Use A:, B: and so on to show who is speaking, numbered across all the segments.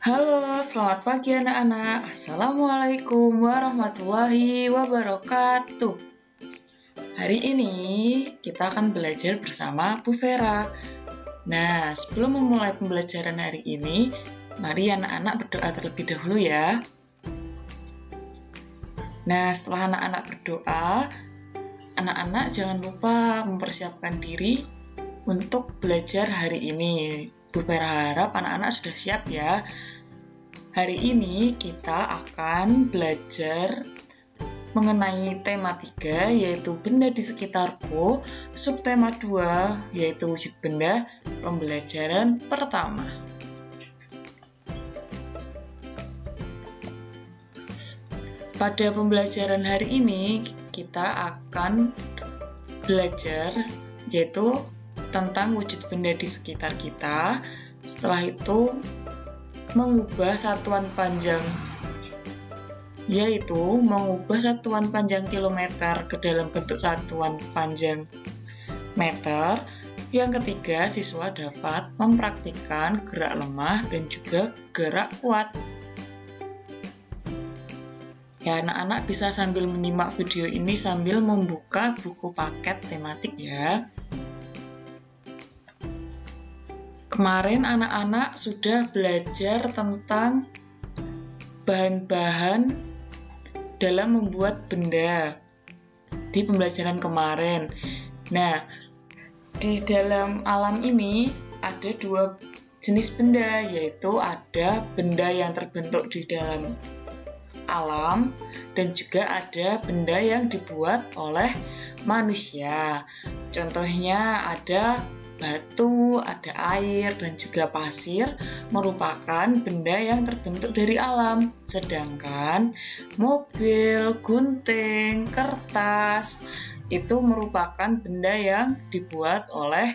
A: Halo, selamat pagi anak-anak. Assalamualaikum warahmatullahi wabarakatuh. Hari ini kita akan belajar bersama Bu Vera. Nah, sebelum memulai pembelajaran hari ini, mari anak-anak berdoa terlebih dahulu ya. Nah, setelah anak-anak berdoa, anak-anak jangan lupa mempersiapkan diri untuk belajar hari ini. Bu Vera harap anak-anak sudah siap ya. Hari ini kita akan belajar mengenai tema 3 yaitu benda di sekitarku, subtema 2 yaitu wujud benda, pembelajaran pertama. Pada pembelajaran hari ini kita akan belajar yaitu tentang wujud benda di sekitar kita. Setelah itu mengubah satuan panjang, yaitu mengubah satuan panjang kilometer ke dalam bentuk satuan panjang meter. Yang ketiga, siswa dapat mempraktikkan gerak lemah dan juga gerak kuat. Ya, anak-anak bisa sambil menyimak video ini sambil membuka buku paket tematik ya. Kemarin anak-anak sudah belajar tentang bahan-bahan dalam membuat benda di pembelajaran kemarin. Nah, di dalam alam ini ada dua jenis benda, yaitu ada benda yang terbentuk di dalam alam dan juga ada benda yang dibuat oleh manusia. Contohnya ada batu, ada air, dan juga pasir merupakan benda yang terbentuk dari alam. Sedangkan mobil, gunting, kertas itu merupakan benda yang dibuat oleh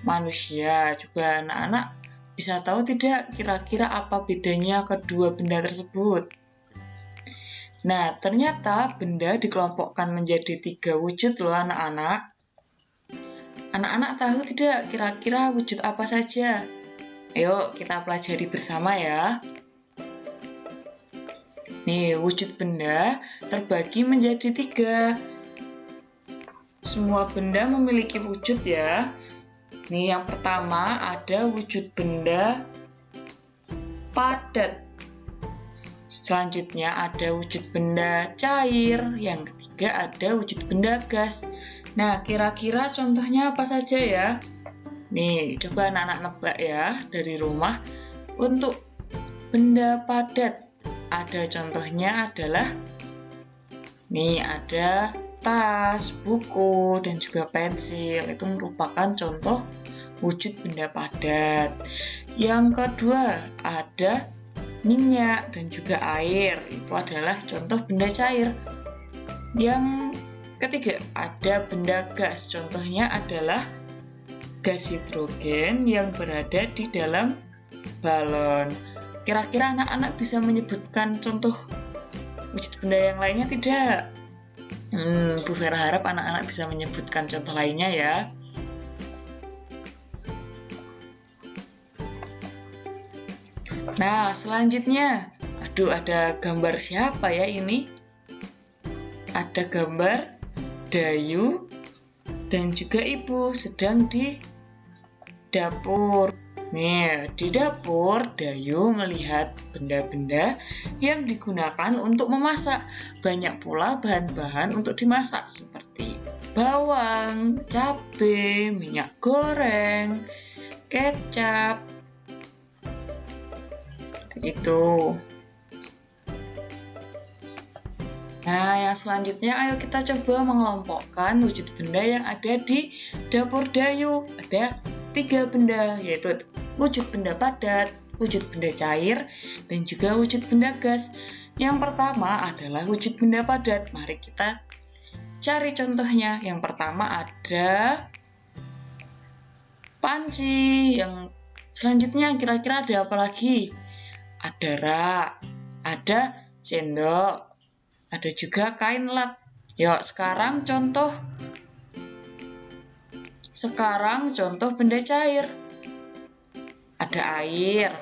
A: manusia. Coba anak-anak bisa tahu tidak kira-kira apa bedanya kedua benda tersebut? Nah, ternyata benda dikelompokkan menjadi 3 wujud loh anak-anak. Anak-anak tahu tidak kira-kira wujud apa saja? Ayo kita pelajari bersama ya. Nih, wujud benda terbagi menjadi 3. Semua benda memiliki wujud ya. Nih, yang pertama ada wujud benda padat. Selanjutnya ada wujud benda cair. Yang ketiga ada wujud benda gas. Nah, kira-kira contohnya apa saja ya? Nih, coba anak-anak nebak ya dari rumah. Untuk benda padat, ada contohnya adalah nih ada tas, buku, dan juga pensil. Itu merupakan contoh wujud benda padat. Yang kedua, ada minyak dan juga air. Itu adalah contoh benda cair. Yang ketiga, ada benda gas. Contohnya adalah gas hidrogen yang berada di dalam balon. Kira-kira anak-anak bisa menyebutkan contoh wujud benda yang lainnya tidak? Bu Vera harap anak-anak bisa menyebutkan contoh lainnya ya. Nah, selanjutnya, ada gambar siapa ya ini? Ada gambar Dayu dan juga Ibu sedang di dapur. Nih, di dapur Dayu melihat benda-benda yang digunakan untuk memasak. Banyak pula bahan-bahan untuk dimasak seperti bawang, cabai, minyak goreng, kecap. Itu. Nah, yang selanjutnya ayo kita coba mengelompokkan wujud benda yang ada di dapur Dayu. Ada 3 benda, yaitu wujud benda padat, wujud benda cair, dan juga wujud benda gas. Yang pertama adalah wujud benda padat. Mari kita cari contohnya. Yang pertama ada panci. Yang selanjutnya kira-kira ada apa lagi? Ada rak, ada sendok, ada juga kain lap. Yuk, sekarang contoh benda cair. Ada air.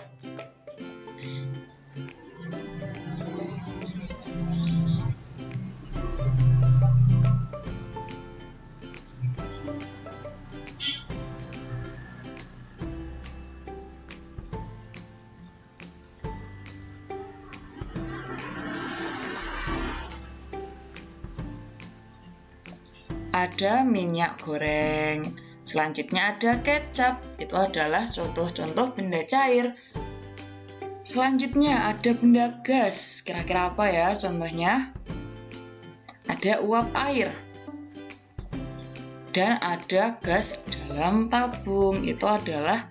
A: ada minyak goreng. Selanjutnya ada kecap, itu adalah contoh-contoh benda cair. Selanjutnya ada benda gas, kira-kira apa ya contohnya? Ada uap air. Dan ada gas dalam tabung, itu adalah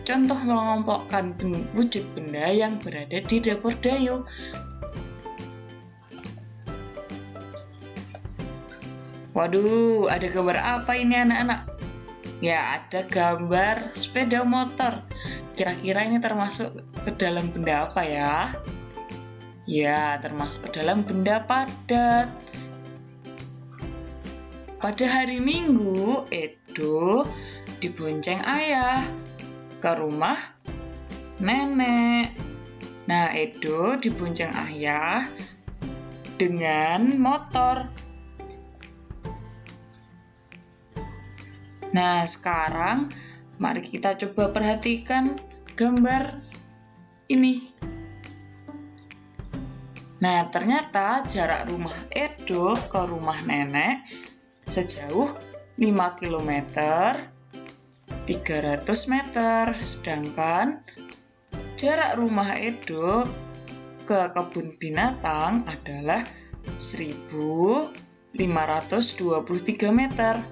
A: contoh mengelompokkan wujud benda yang berada di dapur Dayu. Waduh, ada gambar apa ini anak-anak? Ya, ada gambar sepeda motor. Kira-kira ini termasuk ke dalam benda apa ya? Ya, termasuk ke dalam benda padat. Pada hari Minggu, Edo dibonceng ayah ke rumah nenek. Nah, Edo dibonceng ayah dengan motor. Nah, sekarang mari kita coba perhatikan gambar ini. Nah, ternyata jarak rumah Edo ke rumah nenek sejauh 5 km 300 meter, sedangkan jarak rumah Edo ke kebun binatang adalah 1523 meter.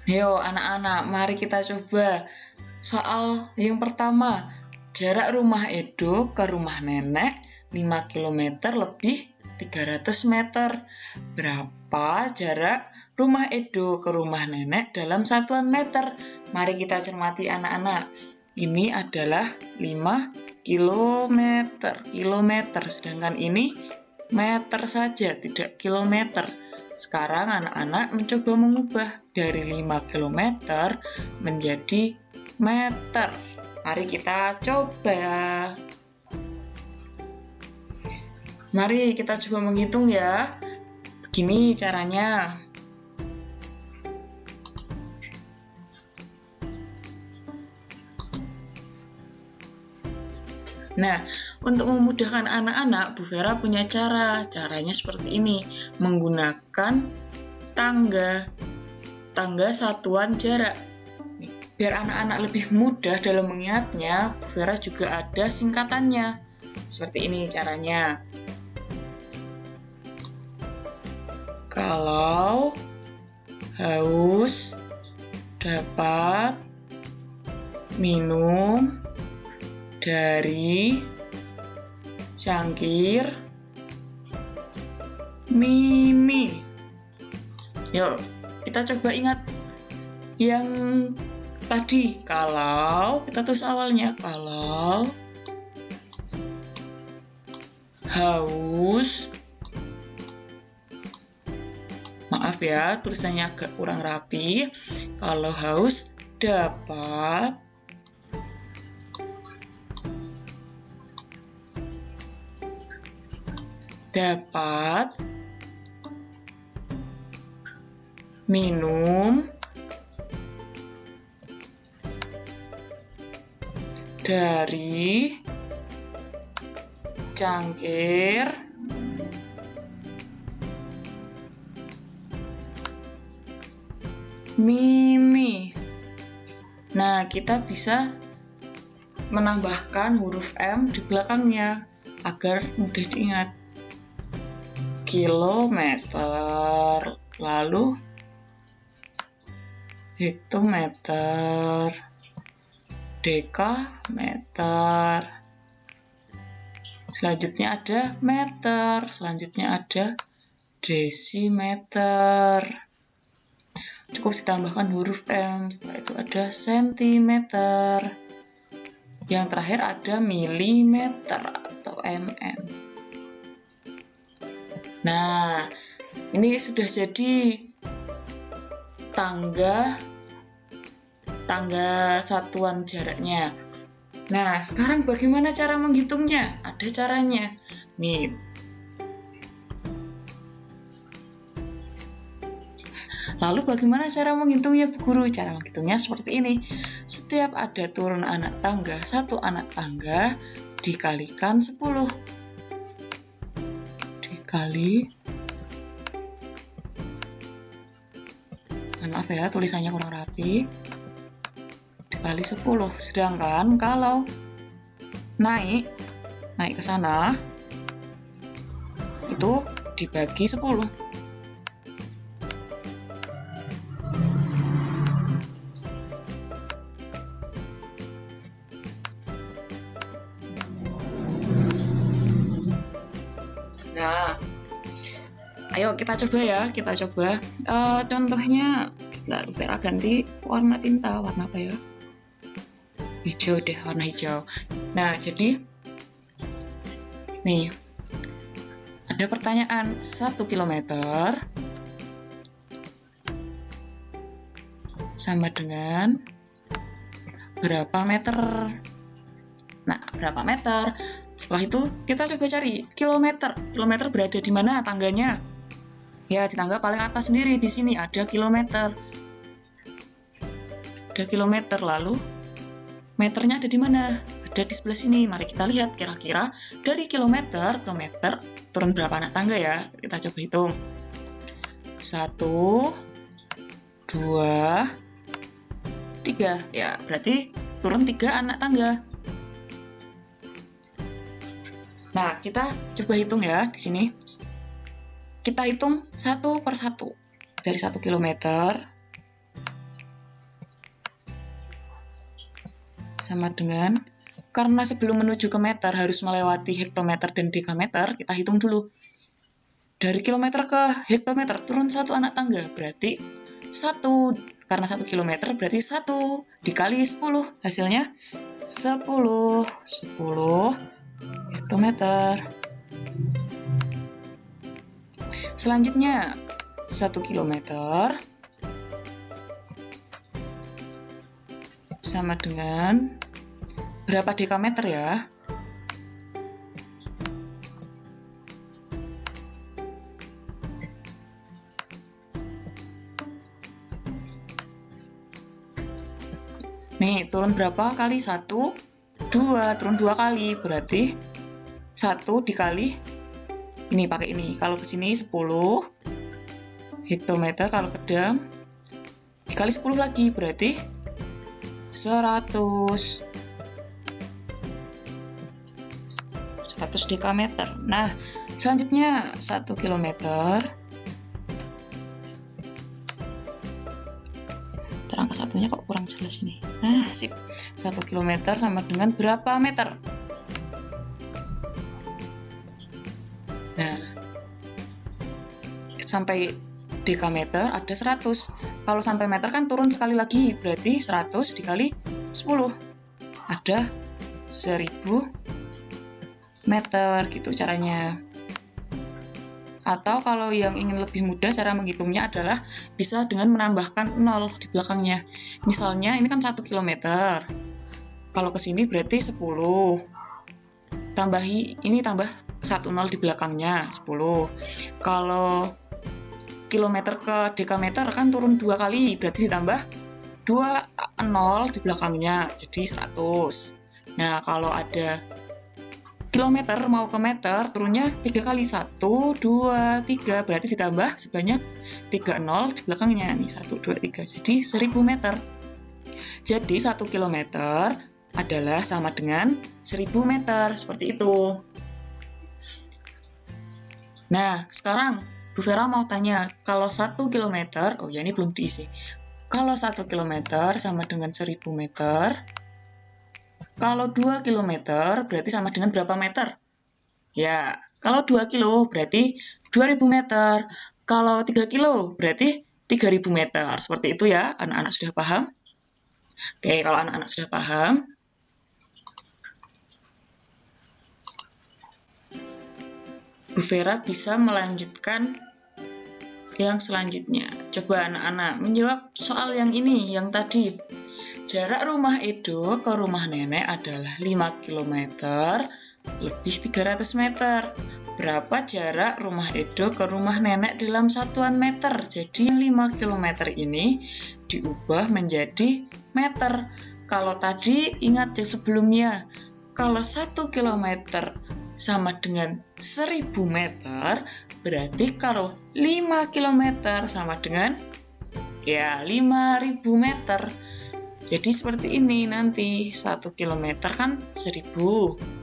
A: Yo anak-anak, mari kita coba soal yang pertama. Jarak rumah Edo ke rumah nenek 5 km lebih 300 meter. Berapa jarak rumah Edo ke rumah nenek dalam satuan meter? Mari kita cermati anak-anak. Ini adalah 5 km. Kilometer, sedangkan ini meter saja, tidak kilometer. Sekarang anak-anak mencoba mengubah dari 5 km menjadi meter. Mari kita coba. Mari kita coba menghitung ya. Begini caranya. Nah, untuk memudahkan anak-anak, Bu Vera punya cara. Caranya seperti ini, menggunakan tangga satuan jarak. Biar anak-anak lebih mudah dalam mengingatnya, Bu Vera juga ada singkatannya. Seperti ini caranya. Kalau haus, dapat minum dari cangkir Mimi. Yuk, kita coba ingat yang tadi. Kalau kita tulis awalnya, kalau haus, maaf ya, tulisannya agak kurang rapi. Kalau haus dapat minum dari cangkir Mimi. Nah, kita bisa menambahkan huruf M di belakangnya agar mudah diingat. Kilometer, lalu hektometer, dekameter, selanjutnya ada meter, selanjutnya ada desimeter. Cukup ditambahkan huruf M, setelah itu ada sentimeter. Yang terakhir ada milimeter atau mm. Nah, ini sudah jadi tangga satuan jaraknya. Nah, sekarang bagaimana cara menghitungnya? Ada caranya. Nih. Lalu bagaimana cara menghitungnya Bu Guru? Cara menghitungnya seperti ini. Setiap ada turun anak tangga, satu anak tangga dikalikan 10. Dikali, maaf ya tulisannya kurang rapi, dikali 10. Sedangkan kalau naik ke sana itu dibagi 10. Nah, ayo kita coba ya, contohnya, Bu Vera ganti warna tinta, warna apa ya? Hijau deh, warna hijau. Nah, jadi nih ada pertanyaan, 1 km sama dengan berapa meter? Nah, berapa meter? Setelah itu kita coba cari kilometer. Kilometer berada di mana tangganya? Ya, di tangga paling atas sendiri. Di sini ada kilometer. Ada kilometer, lalu meternya ada di mana? Ada di sebelah sini. Mari kita lihat kira-kira dari kilometer ke meter turun berapa anak tangga ya. Kita coba hitung. 1, 2, 3. Ya, berarti turun 3 anak tangga. Nah, kita coba hitung ya di sini. Kita hitung satu per satu. Dari 1 km sama dengan, karena sebelum menuju ke meter harus melewati hektometer dan dekameter, kita hitung dulu. Dari kilometer ke hektometer turun 1 anak tangga, berarti 1, karena 1 km berarti 1 dikali 10, hasilnya 10 hektometer. Selanjutnya 1 km sama dengan berapa dekameter ya? Nih, turun berapa kali 1? 2, turun 2 kali, berarti 1 dikali ini, pakai ini. Kalau ke sini 10 hektometer, kalau ke dam dikali 10 lagi, berarti 100 dekameter. Nah, selanjutnya 1 km terangka satunya kok kurang jelas ini. Nah, sip. 1 km sama dengan berapa meter? Nah, sampai dekameter ada 100. Kalau sampai meter kan turun sekali lagi, berarti 100 dikali 10. Ada 1000 meter, gitu caranya. Atau kalau yang ingin lebih mudah, cara menghitungnya adalah bisa dengan menambahkan 0 di belakangnya. Misalnya ini kan 1 km. Kalau ke sini berarti 10. Tambahi ini, tambah 1 0 di belakangnya, 10. Kalau kilometer ke dekameter kan turun 2 kali, berarti ditambah 2 0 di belakangnya, jadi 100. Nah, kalau ada kilometer mau ke meter, turunnya 3 kali, 1, 2, 3, berarti ditambah sebanyak 3 0 di belakangnya, nih 1, 2, 3, jadi 1000 meter. Jadi 1 kilometer adalah sama dengan 1000 meter, seperti itu. Nah, sekarang Bu Vera mau tanya, kalau 1 km, oh ya ini belum diisi. Kalau 1 km sama dengan 1000 meter, kalau 2 km berarti sama dengan berapa meter? Ya, kalau 2 kilo berarti 2000 meter. Kalau 3 kilo berarti 3000 meter. Seperti itu ya, anak-anak sudah paham? Oke, kalau anak-anak sudah paham, Bu Vera bisa melanjutkan yang selanjutnya. Coba anak-anak menjawab soal yang ini, yang tadi. Jarak rumah Edo ke rumah nenek adalah 5 km. lebih 300 meter. Berapa jarak rumah Edo ke rumah nenek dalam satuan meter? Jadi 5 km ini diubah menjadi meter. Kalau tadi ingat ya sebelumnya, kalau 1 km sama dengan 1000 meter, berarti kalau 5 km sama dengan ya 5000 meter. Jadi seperti ini nanti, 1 km kan 1000.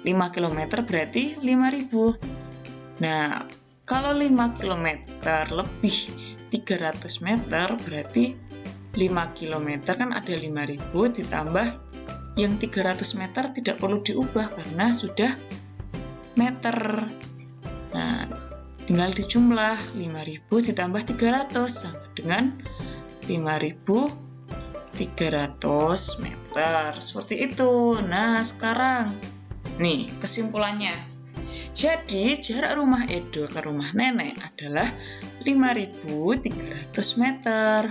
A: 5 km berarti 5000. Nah, kalau 5 km lebih 300 meter berarti 5 km kan ada 5000 ditambah yang 300 meter tidak perlu diubah karena sudah meter. Nah, tinggal dijumlah 5000 ditambah 300 sama dengan 5300 meter. Seperti itu. Nah, sekarang nih kesimpulannya. Jadi jarak rumah Edo ke rumah nenek adalah 5300 meter.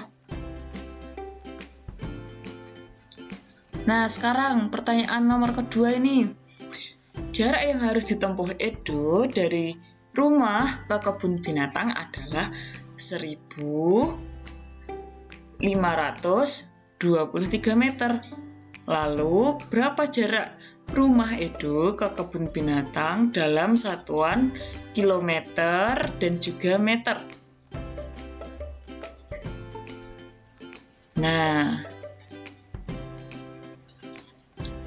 A: Nah, sekarang pertanyaan nomor kedua ini. Jarak yang harus ditempuh Edo dari rumah ke kebun binatang adalah 1523 meter. Lalu, berapa jarak rumah Edo ke kebun binatang dalam satuan kilometer dan juga meter? Nah,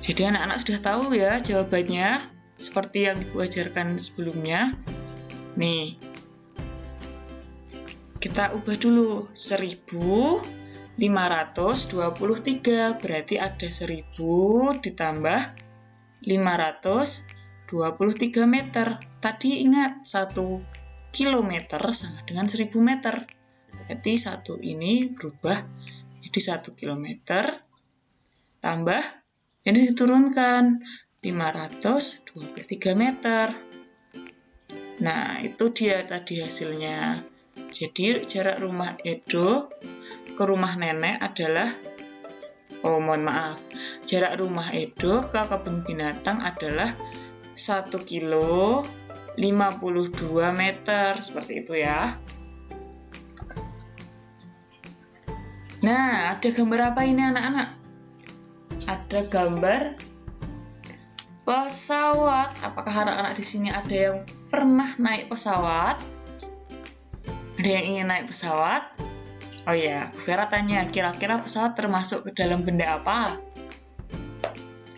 A: jadi anak-anak sudah tahu ya jawabannya seperti yang Ibu ajarkan sebelumnya. Nih, kita ubah dulu. 1523 berarti ada 1000 ditambah 523 meter. Tadi ingat 1 kilometer sama dengan 1000 meter. Berarti 1 ini berubah jadi 1 kilometer tambah, jadi diturunkan 523 meter. Nah, itu dia tadi hasilnya. Jadi jarak rumah Edo ke rumah nenek adalah, jarak rumah Edo ke kebun binatang adalah 1 kilo 52 meter, seperti itu ya. Nah, ada gambar apa ini anak-anak? Ada gambar pesawat. Apakah anak-anak di sini ada yang pernah naik pesawat? Ada yang ingin naik pesawat? Oh ya, Bu Vera tanya, kira-kira pesawat termasuk ke dalam benda apa?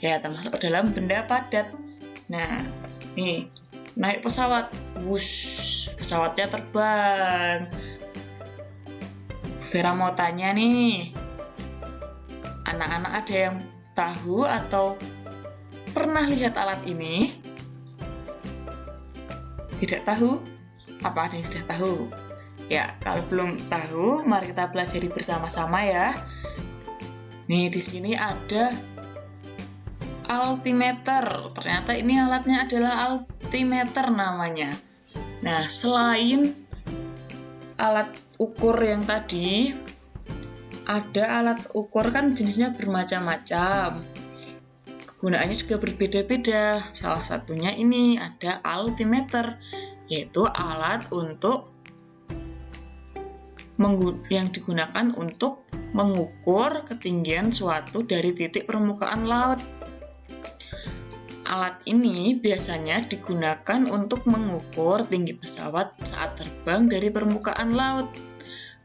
A: Ya, termasuk ke dalam benda padat. Nah, nih, naik pesawat. Wush, pesawatnya terbang. Bu Vera mau tanya nih, anak-anak ada yang tahu atau pernah lihat alat ini? Tidak tahu? Apa ada yang sudah tahu? Ya, kalau belum tahu, mari kita pelajari bersama-sama ya. Nih, di sini ada altimeter. Ternyata ini alatnya adalah altimeter namanya. Nah, selain alat ukur yang tadi, ada alat ukur kan jenisnya bermacam-macam. Kegunaannya juga berbeda-beda. Salah satunya ini ada altimeter, yaitu alat untuk yang digunakan untuk mengukur ketinggian suatu dari titik permukaan laut. Alat ini biasanya digunakan untuk mengukur tinggi pesawat saat terbang dari permukaan laut.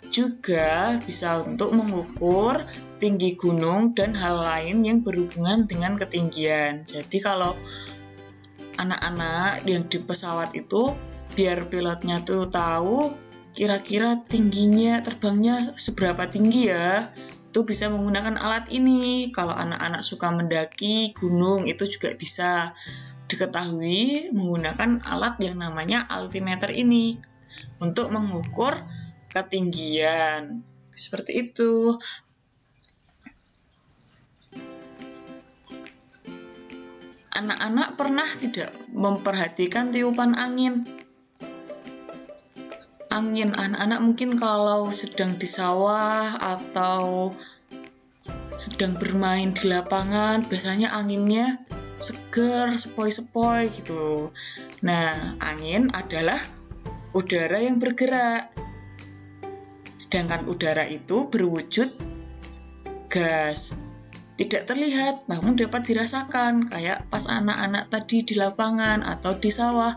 A: Juga bisa untuk mengukur tinggi gunung dan hal lain yang berhubungan dengan ketinggian. Jadi kalau anak-anak yang di pesawat itu, biar pilotnya tuh tahu kira-kira tingginya, terbangnya seberapa tinggi ya, itu bisa menggunakan alat ini. Kalau anak-anak suka mendaki gunung, itu juga bisa diketahui menggunakan alat yang namanya altimeter ini untuk mengukur ketinggian. Seperti itu. Anak-anak pernah tidak memperhatikan tiupan angin? Angin, anak-anak mungkin kalau sedang di sawah atau sedang bermain di lapangan, biasanya anginnya seger, sepoi-sepoi gitu. Nah, angin adalah udara yang bergerak. Sedangkan udara itu berwujud gas. Tidak terlihat, namun dapat dirasakan. Kayak pas anak-anak tadi di lapangan atau di sawah.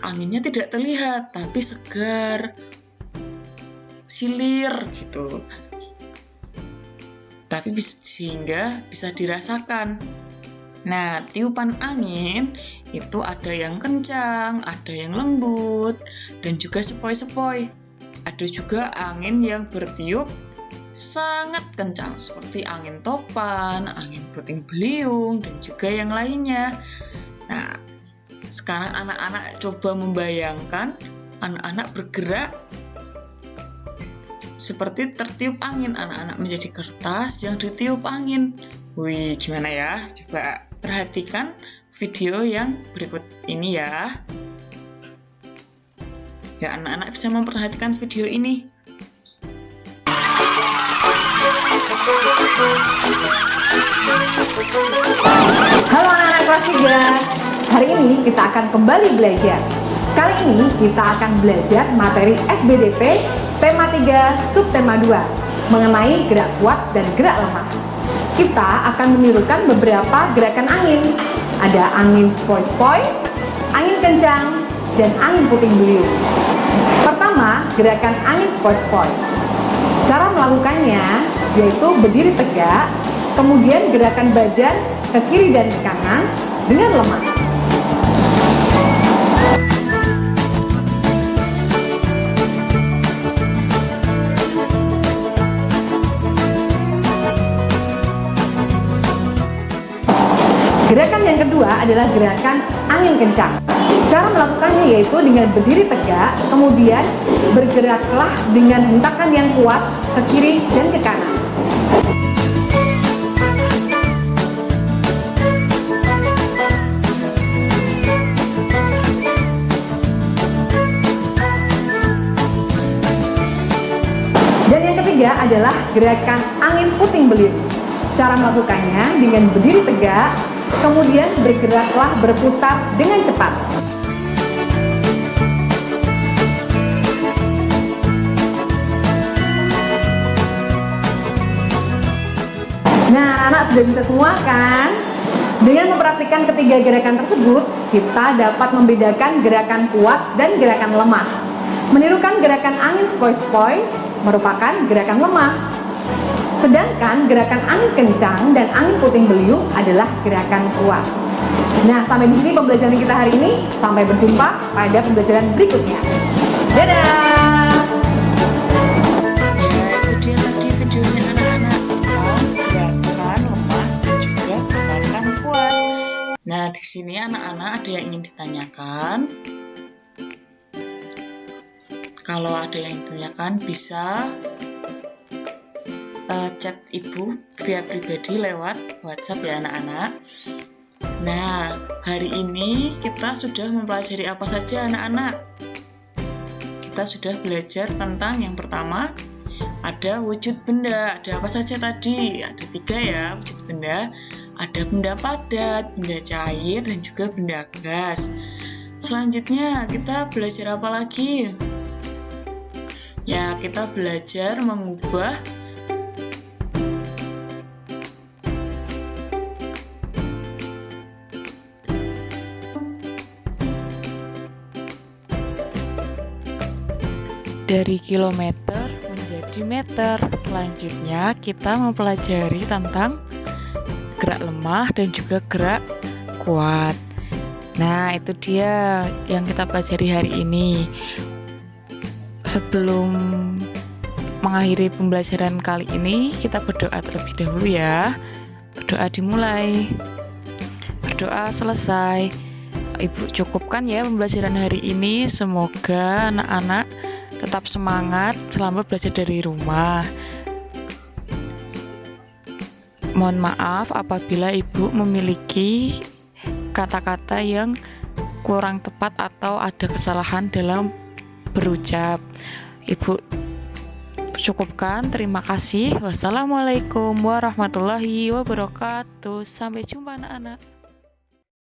A: Anginnya tidak terlihat, tapi segar, silir gitu. Tapi sehingga bisa dirasakan. Nah, tiupan angin itu ada yang kencang, ada yang lembut, dan juga sepoi-sepoi. Ada juga angin yang bertiup sangat kencang, seperti angin topan, angin puting beliung, dan juga yang lainnya. Nah, sekarang anak-anak coba membayangkan anak-anak bergerak seperti tertiup angin, anak-anak menjadi kertas yang ditiup angin. Wih, gimana ya? Coba perhatikan video yang berikut ini ya. Ya, anak-anak bisa memperhatikan video ini.
B: Halo anak-anak kelas 3. Hari ini kita akan kembali belajar. Kali ini kita akan belajar materi SBDP tema 3 subtema 2 mengenai gerak kuat dan gerak lemah. Kita akan menirukan beberapa gerakan angin. Ada angin sepoi-sepoi, angin kencang, dan angin puting beliung. Pertama, gerakan angin sepoi-sepoi. Cara melakukannya yaitu berdiri tegak, kemudian gerakan badan ke kiri dan ke kanan dengan lemah. Gerakan yang kedua adalah gerakan angin kencang. Cara melakukannya yaitu dengan berdiri tegak, kemudian bergeraklah dengan hentakan yang kuat ke kiri dan ke kanan. Dan yang ketiga adalah gerakan angin puting beliung. Cara melakukannya dengan berdiri tegak, kemudian bergeraklah berputar dengan cepat. Nah, anak sudah bisa semua kan? Dengan memperhatikan ketiga gerakan tersebut, kita dapat membedakan gerakan kuat dan gerakan lemah. Menirukan gerakan angin sepoi-sepoi merupakan gerakan lemah. Sedangkan gerakan angin kencang dan angin puting beliung adalah gerakan kuat. Nah, sampai di sini pembelajaran kita hari ini. Sampai berjumpa pada pembelajaran berikutnya. Dadah!
A: Ya, itu dia tadi videonya anak-anak tentang gerakan lemah dan juga gerakan kuat. Nah, di sini anak-anak ada yang ingin ditanyakan. Kalau ada yang ditanyakan bisa chat ibu via pribadi lewat WhatsApp ya anak-anak. Nah, hari ini kita sudah mempelajari apa saja anak-anak? Kita sudah belajar tentang yang pertama, ada wujud benda. Ada apa saja tadi? Ada 3 ya wujud benda. Ada benda padat, benda cair, dan juga benda gas. Selanjutnya kita belajar apa lagi? Ya, kita belajar mengubah dari kilometer menjadi meter. Selanjutnya kita mempelajari tentang gerak lemah dan juga gerak kuat. Nah, itu dia yang kita pelajari hari ini. Sebelum mengakhiri pembelajaran kali ini, kita berdoa terlebih dahulu ya. Berdoa dimulai. Berdoa selesai. Ibu cukupkan ya pembelajaran hari ini. Semoga anak-anak tetap semangat selama belajar dari rumah. Mohon maaf apabila ibu memiliki kata-kata yang kurang tepat atau ada kesalahan dalam berucap. Ibu cukupkan. Terima kasih. Wassalamualaikum warahmatullahi wabarakatuh. Sampai jumpa anak-anak.